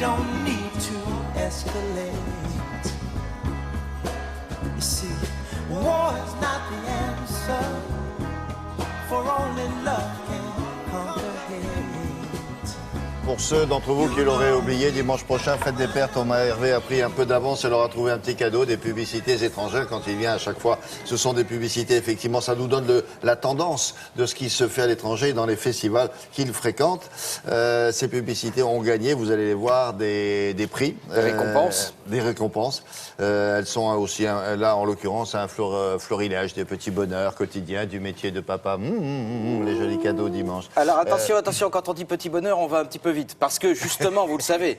don't need to escalate. You see, war is not the answer, for only love can conquer hate. Pour ceux d'entre vous qui l'auraient oublié, dimanche prochain, fête des pères, Thomas Hervé a pris un peu d'avance et leur a trouvé un petit cadeau, des publicités étrangères. Quand il vient à chaque fois, ce sont des publicités. Effectivement, ça nous donne la tendance de ce qui se fait à l'étranger et dans les festivals qu'il fréquente. Ces publicités ont gagné, vous allez les voir, des prix. Des récompenses. Des récompenses. Elles sont aussi, là en l'occurrence, un florilège des petits bonheurs quotidiens du métier de papa. Les jolis cadeaux dimanche. Alors attention, quand on dit petit bonheur, on va un petit peu vite. Parce que justement, vous le savez,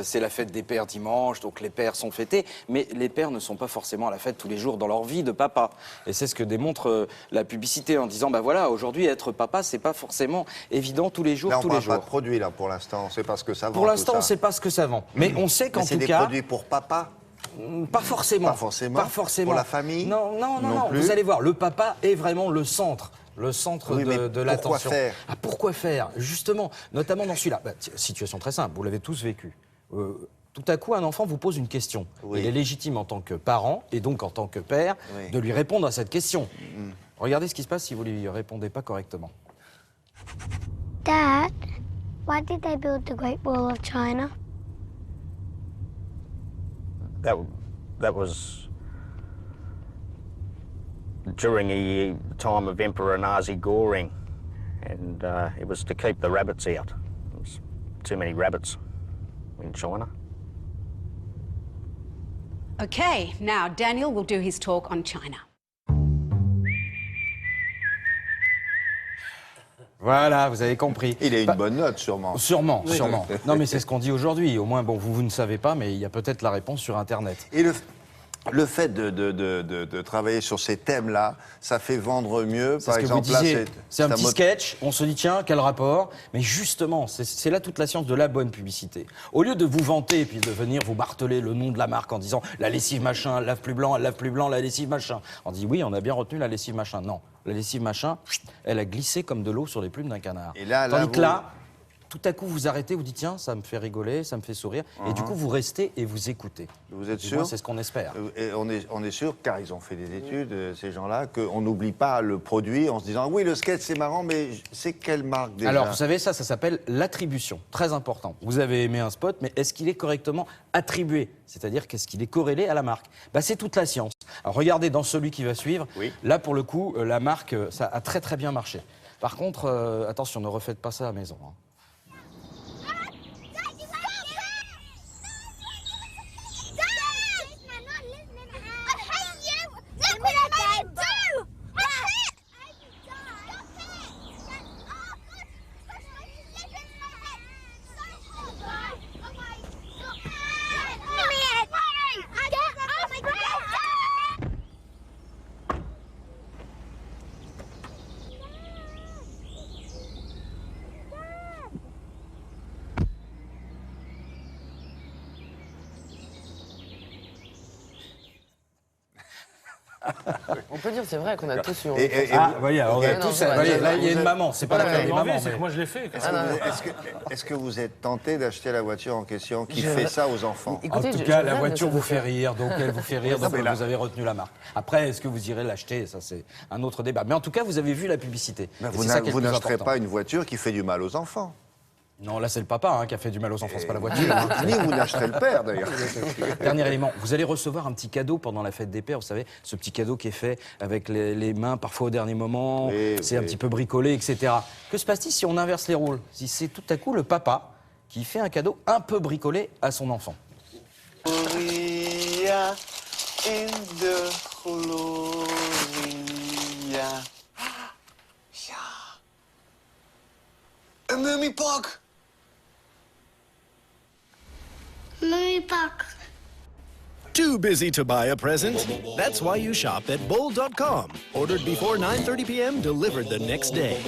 c'est la fête des pères dimanche, donc les pères sont fêtés. Mais les pères ne sont pas forcément à la fête tous les jours dans leur vie de papa. Et c'est ce que démontre la publicité en disant, bah voilà, aujourd'hui être papa, c'est pas forcément évident tous les jours, Là, on tous les parle jours. pas de produits, là, pour l'instant. On sait pas ce que ça vend. Pour l'instant, tout on ça. sait pas ce que ça vend. Mais on sait qu'en tout c'est des cas... produits pour papa. Pas forcément. Pas forcément. Pas forcément. Pour la famille. Non. plus. Vous allez voir, le papa est vraiment le centre. Le centre Oui, mais de l'attention. pourquoi faire ? Pourquoi faire ? Justement, notamment dans celui-là. Situation très simple, vous l'avez tous vécu. Tout à coup, un enfant vous pose une question. Oui. Il est légitime en tant que parent, et donc en tant que père, Oui. de lui répondre à cette question. Regardez ce qui se passe si vous ne lui répondez pas correctement. Dad, why did they build the Great Wall of China? That was during a time of Emperor Nazi Goring, and it was to keep the rabbits out. There was too many rabbits in China. Okay, now Daniel will do his talk on China. Voilà, vous avez compris. Il a une bonne note, sûrement. Sûrement. Non, mais c'est ce qu'on dit aujourd'hui. Au moins, bon, vous ne savez pas, mais il y a peut-être la réponse sur Internet. Et le fait de travailler sur ces thèmes-là, ça fait vendre mieux. C'est Par ce que exemple, vous là, disiez. C'est un petit sketch, on se dit tiens, quel rapport? Mais justement, c'est là toute la science de la bonne publicité. Au lieu de vous vanter et puis de venir vous marteler le nom de la marque en disant la lessive machin, lave plus blanc, la lessive machin. On dit oui, on a bien retenu la lessive machin. Non, la lessive machin, elle a glissé comme de l'eau sur les plumes d'un canard. Et là, Tandis que là, tout à coup, vous arrêtez, vous dites tiens, ça me fait rigoler, ça me fait sourire. Et du coup, vous restez et vous écoutez. Vous êtes Du sûr? moins, c'est ce qu'on espère. Et on est sûr, car ils ont fait des études, ces gens-là, qu'on n'oublie pas le produit en se disant oui, le sketch c'est marrant, mais c'est quelle marque déjà? Alors, vous savez, ça s'appelle l'attribution. Très important. Vous avez aimé un spot, mais est-ce qu'il est correctement attribué? C'est-à-dire, qu'est-ce qu'il est corrélé à la marque? C'est toute la science. Alors, regardez dans celui qui va suivre. Oui. Là, pour le coup, la marque, ça a très très bien marché. Par contre, attention, ne refaites pas ça à la maison. Hein. On peut dire, c'est vrai qu'on a tous eu. Voyez, on a tous. Voyez, là, il y a une maman. C'est pas la J'ai des envie, mamans. c'est que moi je l'ai fait. Est-ce que vous êtes tenté d'acheter la voiture en question qui fait ça aux enfants? En tout cas, la voiture vous fait rire, donc elle vous fait rire, donc mais là- vous avez retenu la marque. Après, est-ce que vous irez l'acheter? Ça, c'est un autre débat. Mais en tout cas, vous avez vu la publicité. Ben, Et vous c'est ça qui est le plus n'achèterez important. pas une voiture qui fait du mal aux enfants. Non, là, c'est le papa qui a fait du mal aux enfants, c'est pas la voiture. Ni vous n'achèterez le père, d'ailleurs. Dernier élément, vous allez recevoir un petit cadeau pendant la fête des pères, vous savez, ce petit cadeau qui est fait avec les mains, parfois au dernier moment, Oui, c'est un oui. petit peu bricolé, etc. Que se passe-t-il si on inverse les rôles? Si c'est tout à coup le papa qui fait un cadeau un peu bricolé à son enfant? Gloria in the Gloria. A mummy bug. Mummy bug. Too busy to buy a present? That's why you shop at Bold.com. Ordered before 9:30 p.m., delivered the next day.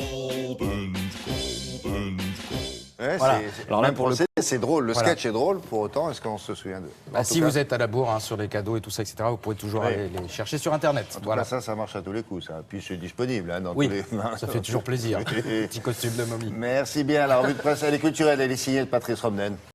Ouais, Voilà. Alors là, même pour le c'est drôle. Le Voilà. sketch est drôle, pour autant, est-ce qu'on se souvient de... Si vous êtes à la bourre sur les cadeaux et tout ça, etc., vous pouvez toujours Oui. aller les chercher sur Internet. En tout Voilà. cas, ça marche à tous les coups, ça. Puis c'est disponible dans Oui, tous les... ça fait toujours plaisir. Petit costume de momie. Merci bien. La revue de presse, elle est culturelle, elle est signée de Patrice Romnen.